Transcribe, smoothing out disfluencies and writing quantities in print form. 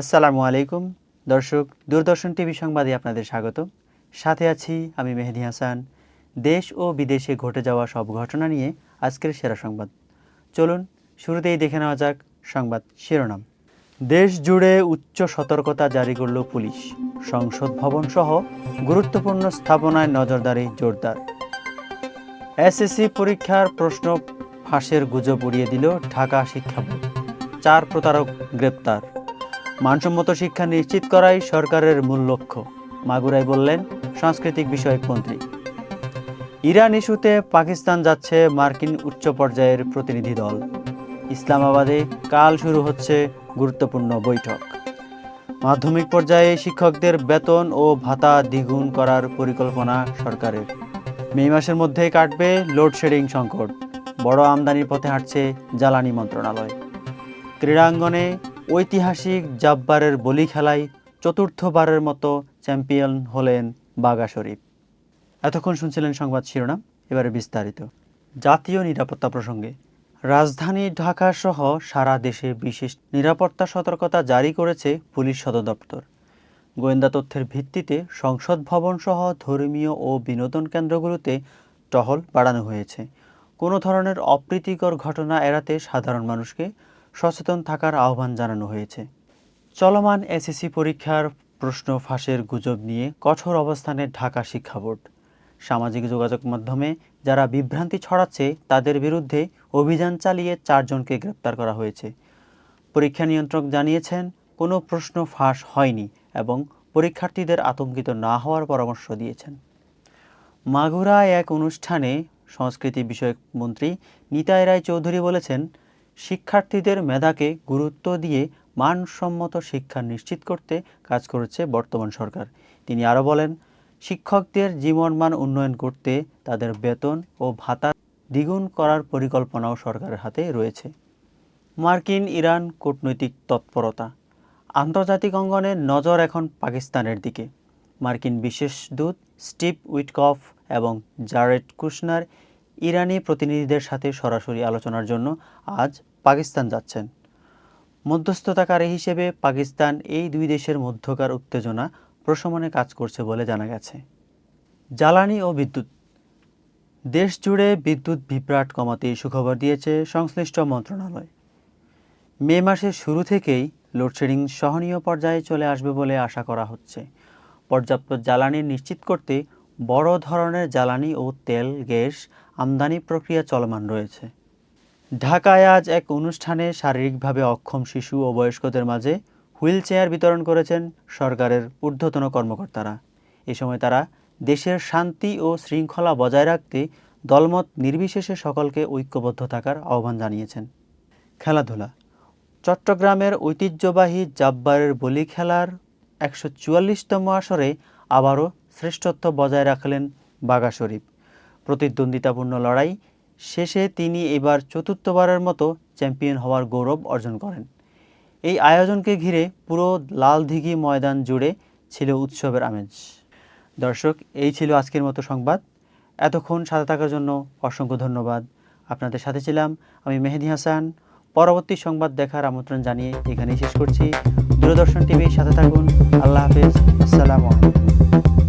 আসসালামু আলাইকুম দর্শক, দূরদর্শন টিভি সংবাদে আপনাদের স্বাগত। সাথে আছি আমি মেহেদি হাসান। দেশ ও বিদেশে ঘটে যাওয়া সব ঘটনা নিয়ে আজকের সেরা সংবাদ। চলুন শুরুতেই দেখে নেওয়া যাক সংবাদ শিরোনাম। দেশ জুড়ে উচ্চ সতর্কতা জারি করল পুলিশ। সংসদ ভবন সহ গুরুত্বপূর্ণ স্থাপনায় নজরদারি জোরদার। এসএসসি পরীক্ষার প্রশ্ন ফাঁসের গুজব উড়িয়ে দিল ঢাকা শিক্ষা বোর্ড। 4 প্রতারক গ্রেপ্তার। মানসম্মত শিক্ষা নিশ্চিত করাই সরকারের মূল লক্ষ্য, মাগুরায় বললেন সাংস্কৃতিক বিষয়ক মন্ত্রী। ইরান ইস্যুতে পাকিস্তান যাচ্ছে মার্কিন উচ্চ পর্যায়ের প্রতিনিধি দল। ইসলামাবাদে কাল শুরু হচ্ছে গুরুত্বপূর্ণ বৈঠক। মাধ্যমিক পর্যায়ে শিক্ষকদের বেতন ও ভাতা দ্বিগুণ করার পরিকল্পনা সরকারের। মে মাসের মধ্যেই কাটবে লোডশেডিং সংকট। বড় আমদানির পথে হাঁটছে জ্বালানি মন্ত্রণালয়। ক্রীড়াঙ্গনে ঐতিহাসিক জাব্বারের বলি খেলায় চতুর্থবারের মতো চ্যাম্পিয়ন হলেন বাঘা শরীফ। এতক্ষণ শুনছিলেন সংবাদ শিরোনাম, এবারে বিস্তারিত। জাতীয় নিরাপত্তা প্রসঙ্গে রাজধানী ঢাকা সহ সারা দেশে বিশেষ নিরাপত্তা সতর্কতা জারি করেছে পুলিশ সদর দপ্তর। গোয়েন্দা তথ্যের ভিত্তিতে সংসদ ভবন সহ ধর্মীয় ও বিনোদন কেন্দ্রগুলোতে টহল বাড়ানো হয়েছে। কোনো ধরনের অপ্রীতিকর ঘটনা এড়াতে সাধারণ মানুষকে সচেতন থাকার আহ্বান জানানো হয়েছে। চলমান এসএসসি পরীক্ষার প্রশ্ন ফাঁসের গুজব নিয়ে কঠোর অবস্থানে ঢাকা শিক্ষা বোর্ড। সামাজিক যোগাযোগ মাধ্যমে যারা বিভ্রান্তি ছড়াচ্ছে তাদের বিরুদ্ধে অভিযান চালিয়ে 4 জনকে গ্রেপ্তার করা হয়েছে। পরীক্ষা নিয়ন্ত্রক জানিয়েছেন কোনো প্রশ্ন ফাঁস হয়নি এবং পরীক্ষার্থীদের আতঙ্কিত না হওয়ার পরামর্শ দিয়েছেন। মাগুরায় এক অনুষ্ঠানে সংস্কৃতি বিষয়ক মন্ত্রী নিতাই রায় চৌধুরী বলেছেন, শিক্ষার্থীদের মেধাকে গুরুত্ব দিয়ে মানসম্মত শিক্ষা নিশ্চিত করতে কাজ করেছে বর্তমান সরকার। তিনি আরও বলেন, শিক্ষকদের জীবনমান উন্নয়ন করতে তাদের বেতন ও ভাতা দ্বিগুণ করার পরিকল্পনাও সরকারের হাতে রয়েছে। মার্কিন ইরান কূটনৈতিক তৎপরতা। আন্তর্জাতিক অঙ্গনে নজর এখন পাকিস্তানের দিকে। মার্কিন বিশেষ দূত স্টিভ উইটকফ এবং জারেড কুশনার ইরানি প্রতিনিধিদের সাথে সরাসরি আলোচনার জন্য আজ পাকিস্তান যাচ্ছেন। মধ্যস্থতাকারী হিসেবে পাকিস্তান এই দুই দেশের মধ্যকার উত্তেজনা প্রশমনে কাজ করছে বলে জানা গেছে। জ্বালানি ও বিদ্যুৎ। দেশ জুড়ে বিদ্যুৎ বিভ্রাট কমাতে সুখবর দিয়েছে সংশ্লিষ্ট মন্ত্রণালয়। মে মাসের শুরু থেকেই লোডশেডিং সহনীয় পর্যায়ে চলে আসবে বলে আশা করা হচ্ছে। পর্যাপ্ত জ্বালানি নিশ্চিত করতে বড় ধরনের জ্বালানি ও তেল গ্যাস আমদানি প্রক্রিয়া চলমান রয়েছে। ঢাকায় আজ এক অনুষ্ঠানে শারীরিকভাবে অক্ষম শিশু ও বয়স্কদের মাঝে হুইল চেয়ার বিতরণ করেছেন সরকারের ঊর্ধ্বতন কর্মকর্তারা। এ সময় তারা দেশের শান্তি ও শৃঙ্খলা বজায় রাখতে দলমত নির্বিশেষে সকলকে ঐক্যবদ্ধ থাকার আহ্বান জানিয়েছেন। খেলাধুলা। চট্টগ্রামের ঐতিহ্যবাহী জাব্বারের বলি খেলার 144তম আসরে আবারও শ্রেষ্ঠত্ব বজায় রাখলেন বাঘা শরীফ। প্রতিদ্বন্দ্বিতাপূর্ণ লড়াই শেষে তিনি এবার চতুর্থবারের মতো চ্যাম্পিয়ন হওয়ার গৌরব অর্জন করেন। এই আয়োজনকে ঘিরে পুরো লালদিঘি ময়দান জুড়ে ছিল উৎসবের আমেজ। দর্শক, এই ছিল আজকের মতো সংবাদ। এতক্ষণ সাথে থাকার জন্য অসংখ্য ধন্যবাদ। আপনাদের সাথে ছিলাম আমি মেহেদি হাসান। পরবর্তী সংবাদ দেখার আমন্ত্রণ জানিয়ে এখানেই শেষ করছি। দূরদর্শন টিভির সাথে থাকুন। আল্লাহ হাফেজ। আসসালামু আলাইকুম।